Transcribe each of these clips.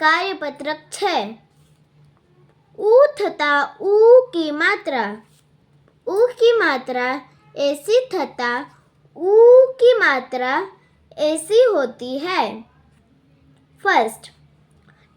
कार्यपत्रक 6 ऊ થતા ऊ की मात्रा ऐसी થતા ऊ की मात्रा ऐसी होती है। फर्स्ट,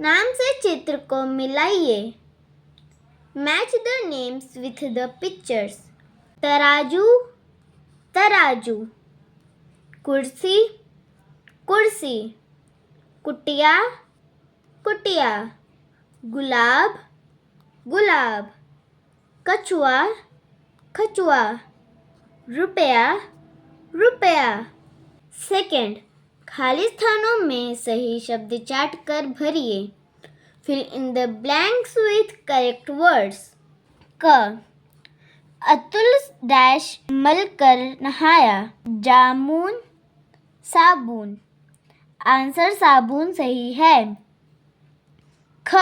नाम से चित्र को मिलाइए। Match the names with the pictures. तराजू तराजू, कुर्सी कुर्सी, कुटिया कुटिया, गुलाब गुलाब, कछुआ कछुआ, रुपया रुपया। सेकंड, खाली स्थानों में सही शब्द चाट कर भरिए। Fill in the blanks with correct words. क, अतुल डैश मल कर नहाया। जामुन साबुन, आंसर साबुन सही है। ख,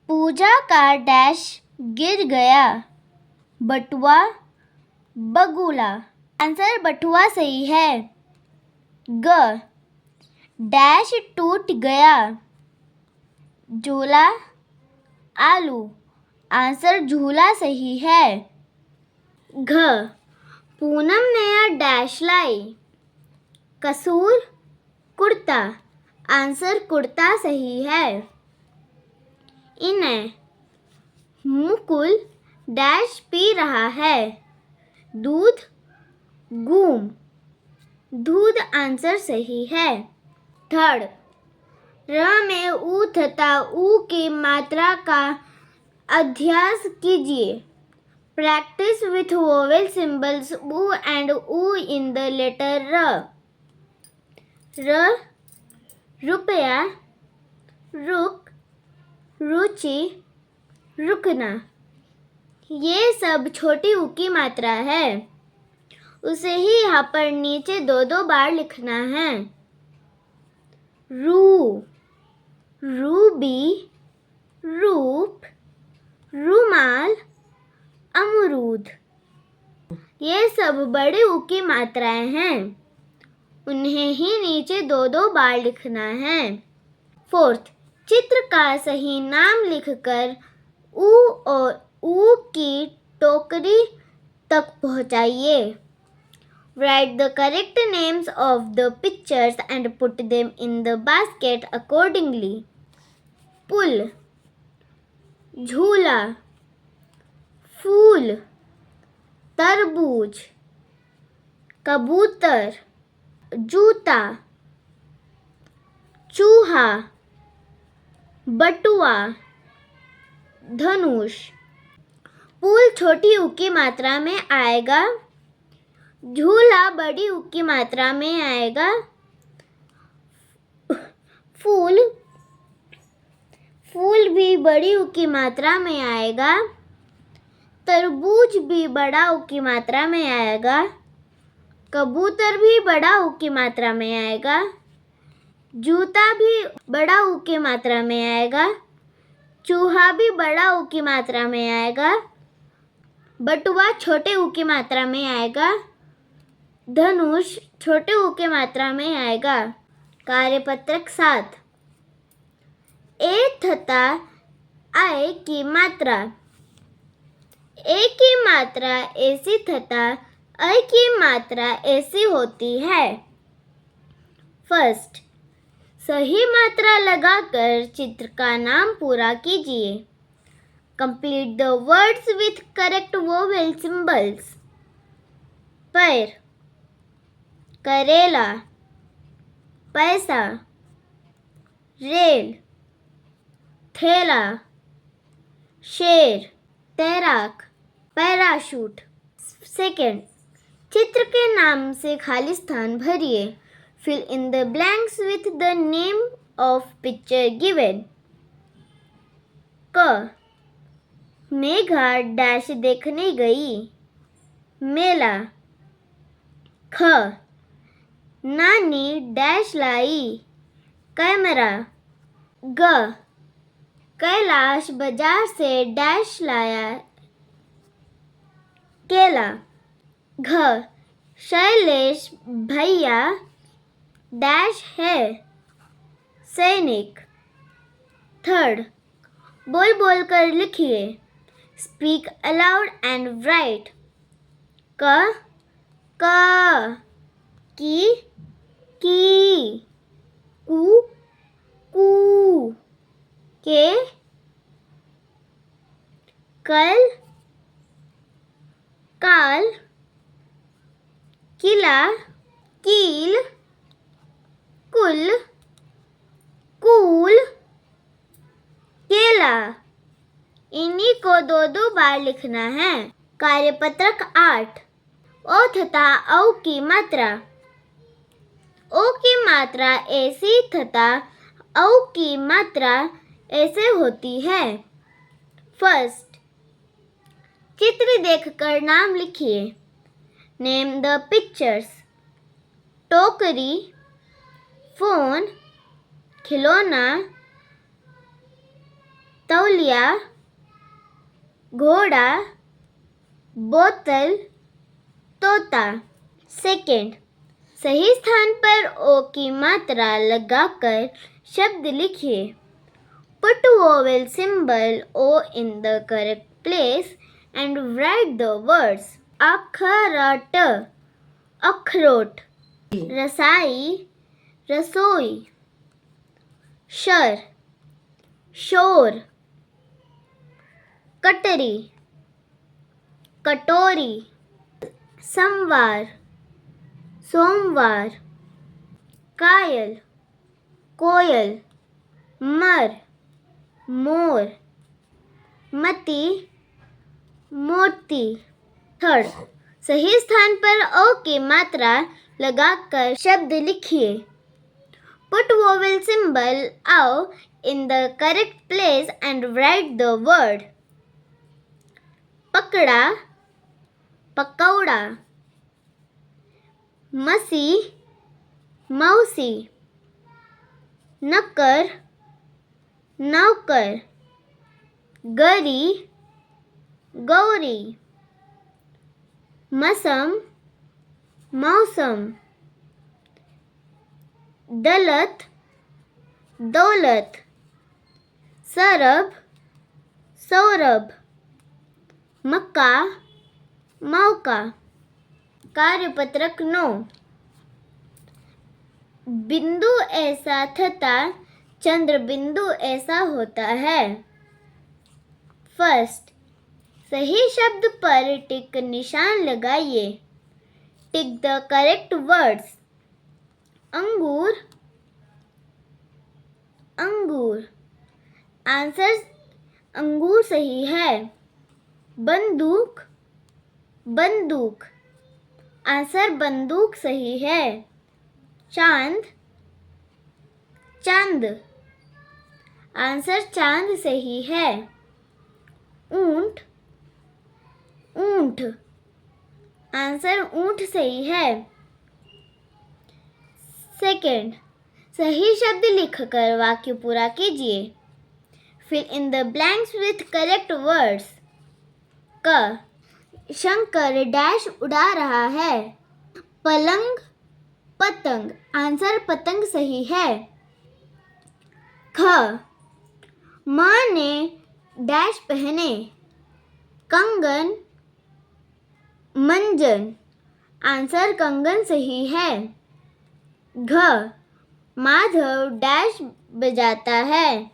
पूजा का डैश गिर गया। बटुआ बगुला, आंसर बटुआ सही है। ग, डैश टूट गया। झूला आलू, आंसर झूला सही है। घ, पूनम नया डैश लाई। कसूर कुर्ता, आंसर कुर्ता सही है। इन्हें मुकुल डैश पी रहा है। दूध गूम, दूध आंसर सही है। थर्ड, र में ऊ तथा ऊ की मात्रा का अभ्यास कीजिए। प्रैक्टिस विथ वोवेल सिंबल्स ऊ एंड ऊ इन द लेटर र। र, रुपया, रुक, रुचि, रुकना। ये सब छोटी ऊ की मात्रा है, उसे ही यहाँ पर नीचे दो बार लिखना है। रू, रूबी, रूप, रुमाल, अमरूद। ये सब बड़े ऊ की मात्राएं हैं, उन्हें ही नीचे दो बार लिखना है। फोर्थ, चित्र का सही नाम लिखकर ऊ और ऊ की टोकरी तक पहुंचाइए। Write the correct names of the pictures and put them in the basket accordingly. पुल, झूला, फूल, तरबूज, कबूतर, जूता, चूहा, बटुआ, धनुष। पुल छोटी ऊ की मात्रा में आएगा, झूला बड़ी ऊ की मात्रा में आएगा। फूल भी बड़ी ऊ की मात्रा में आएगा। तरबूज भी बड़ा ऊ की मात्रा में आएगा। कबूतर भी बड़ा ऊ की मात्रा में आएगा। जूता भी बड़ा ऊ की मात्रा में आएगा। चूहा भी बड़ा ऊ की मात्रा में आएगा। बटुआ छोटे ऊ की मात्रा में आएगा। धनुष छोटे ऊ के मात्रा में आएगा। कार्यपत्रक 7, ए तथा आय की मात्रा। ए की मात्रा ऐसी तथा अ की मात्रा ऐसी होती है। फर्स्ट, सही मात्रा लगाकर चित्र का नाम पूरा कीजिए। Complete the words with correct vowel symbols. पैर, करेला, पैसा, रेल, थैला, शेर, तैराक, पैराशूट। सेकंड, चित्र के नाम से खाली स्थान भरिए। Fill in the blanks with the name of picture given. क, मेघा डैश देखने गई। मेला। ख, नानी डैश लाई। कैमरा। ग, कैलाश बाजार से डैश लाया। केला। घ, शैलेश भैया डैश है। सैनिक। थर्ड, बोल बोल कर लिखिए. Speak allowed and right. क की कू कू के कल काल किला कील कुल कूल केला. इन्हीं को दो दो बार लिखना है. कार्यपत्रक 8. ओ तथा औ की मात्रा. ओ की मात्रा ऐसी तथा औ की मात्रा ऐसे होती है. फर्स्ट, चित्र देखकर नाम लिखिए. Name the pictures. टोकरी, फोन, खिलौना, तौलिया, घोड़ा, बोतल, तोता. सेकेंड, सही स्थान पर ओ की मात्रा लगाकर शब्द लिखिए. Put vowel symbol O in the correct place and write the words. अखरोट, अखरोट. रसाई, रसोई. शर, शोर. कटरी, कटोरी. समवार, सोमवार. कायल, कोयल. मर, मोर. मती, मोती. थर्ड, सही स्थान पर ओ की मात्रा लगाकर शब्द लिखिए. Put vowel symbol O in the correct place and write the word. पकड़ा, पकौड़ा. मसी, मौसी. नकर, नौकर. गरी, गौरी. मसम, मौसम. दलत, दौलत. सरब, सौरभ. मक्का, मौका. कार्यपत्रक 9. बिंदु ऐसा तथा चंद्र बिंदु ऐसा होता है. फर्स्ट, सही शब्द पर टिक निशान लगाइए. Tick the correct words. अंगूर, अंगूर. आंसर अंगूर सही है. बंदूक, बंदूक. आंसर बंदूक सही है. चांद, चांद. आंसर चांद सही है. ऊंट, ऊंट. आंसर ऊंट सही है. सेकेंड, सही शब्द लिखकर वाक्य पूरा कीजिए. Fill in the blanks with correct words. क, शंकर डैश उड़ा रहा है. पलंग, पतंग. आंसर पतंग सही है. ख, माँ ने डैश पहने. कंगन, मंजन. आंसर कंगन सही है. घ, माधव डैश बजाता है.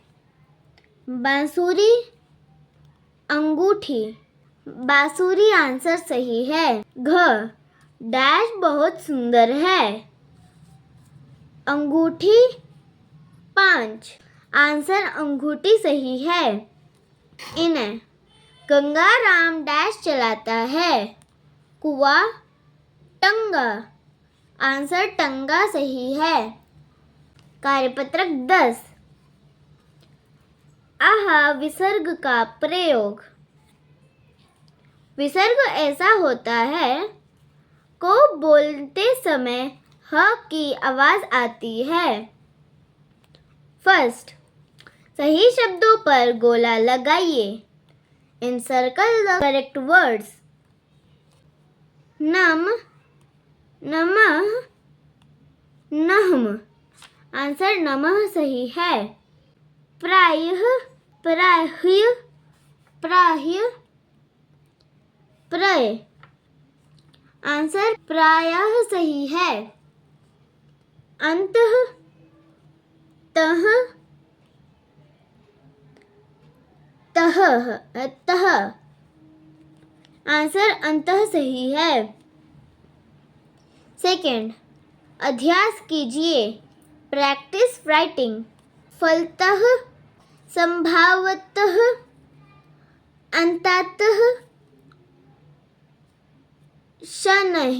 बांसुरी, अंगूठी. बांसुरी आंसर सही है. घ, डैश बहुत सुंदर है. अंगूठी, 5. आंसर अंगूठी सही है. इन्हें गंगाराम डैश चलाता है. कुआ, टंगा. आंसर टंगा सही है. कार्यपत्रक 10. आहा विसर्ग का प्रयोग. विसर्ग ऐसा होता है को बोलते समय ह की आवाज आती है. फर्स्ट, सही शब्दों पर गोला लगाइए. Encircle the correct words. नम, नमः, नह्म. आंसर नमः सही है. प्राय प्रायः, प्राह्य, प्राह्य, प्रय। आंसर प्रायः सही है। अंतः, तह, तह, तह। आंसर अंतः सही है। सेकंड, अभ्यास कीजिए, प्रैक्टिस राइटिंग। फलतः, संभवतः, अंततः, शनैः।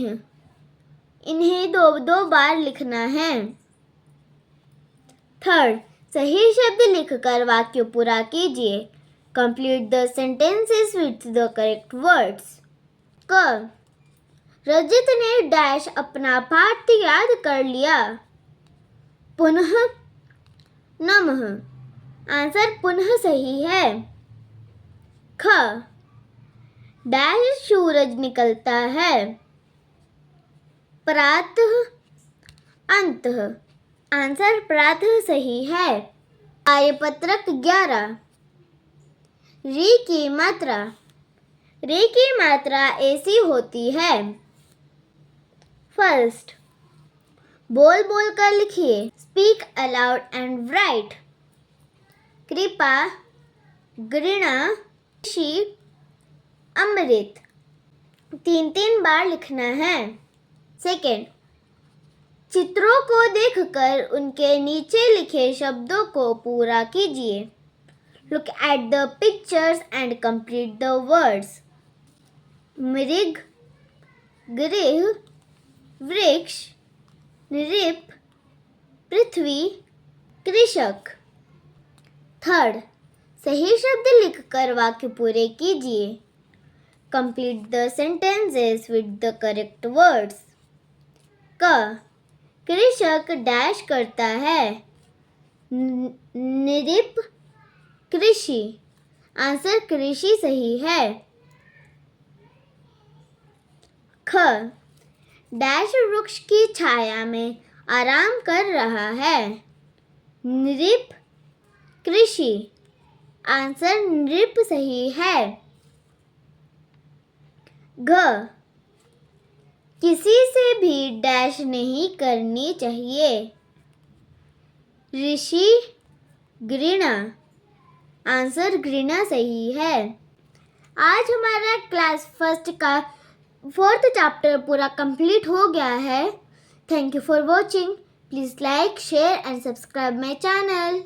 इन्हें दो बार लिखना है। थर्ड, सही शब्द लिखकर वाक्य पूरा कीजिए। Complete the sentences with the correct words. क, रजत ने डैश अपना पाठ याद कर लिया। पुनः, नमः। आंसर पुनः सही है। ख, डैश सूरज निकलता है। प्रातः, अंतः। आंसर प्रातः सही है। कार्यपत्रक 11। री की मात्रा। री की मात्रा ऐसी होती है। फर्स्ट, बोल बोल कर लिखिए। Speak allowed and right. कृपा, घृणा, खुशी, अमृत। 3 बार लिखना है। सेकेंड, चित्रों को देखकर उनके नीचे लिखे शब्दों को पूरा कीजिए। Look at the pictures and complete the words. मृग, गृह, वृक्ष, नृप, पृथ्वी, कृषक। थर्ड, सही शब्द लिखकर वाक्य पूरे कीजिए। Complete the sentences with the correct words. क, कृषक डैश करता है। नृप, कृषि। आंसर कृषि सही है। ख, डैश वृक्ष की छाया में आराम कर रहा है। नृप, कृषि। आंसर नृप सही है। घ, किसी से भी डैश नहीं करनी चाहिए। ऋषि, घृणा। आंसर घृणा सही है। आज हमारा क्लास फर्स्ट का 4th चैप्टर पूरा कंप्लीट हो गया है। Thank you for watching. Please like, share and subscribe my channel.